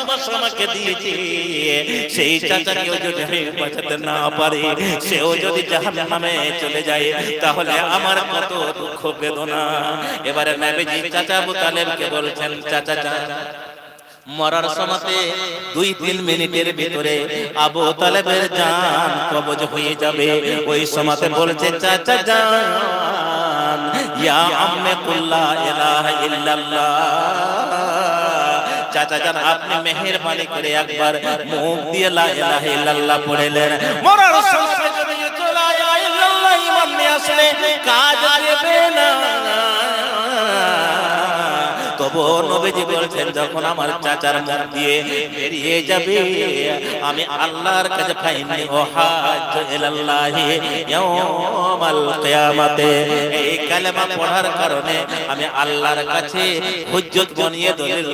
ভালোবাসা আমাকে দিয়েছে, সেই চাচাকেও যদি আমি বাঁচাতে না পারি, সেও যদি জাহান্নামে চলে যায়, তাহলে আমার কত দুঃখ বেদনা। এবারে নবীজি চাচা আবু তালেবকে বলছেন, চাচা মরার সময়তে 2-3 মিনিটের ভিতরে আবু তালেবের জান কবজ হয়ে যাবে। ওই সময়তে বলছে, চাচা জান, ইয়া আম্মে কুল লা ইলাহা ইল্লাল্লাহ। চাচা জান, আপনি মেহেরবানি করে একবার মুখ দিয়ে লা ইলাহা ইল্লাল্লাহ পড়লেন। মরার সময়তে যদি লা ইলাহা ইল্লাল্লাহ ঈমান নিয়ে আসলে কাজ দেবে না। তবু নবীজি বলছেন, যখন আমার চাচার মুখ দিয়ে বেরিয়ে যাবে, আমি আল্লাহর কাছে ফাইনি ও হাজ ইলাল্লাহি ইয়াউমাল কিয়ামাতে, এই কালেমা পড়ার কারণে আমি আল্লাহর কাছে হুজ্জত বানিয়ে দলিল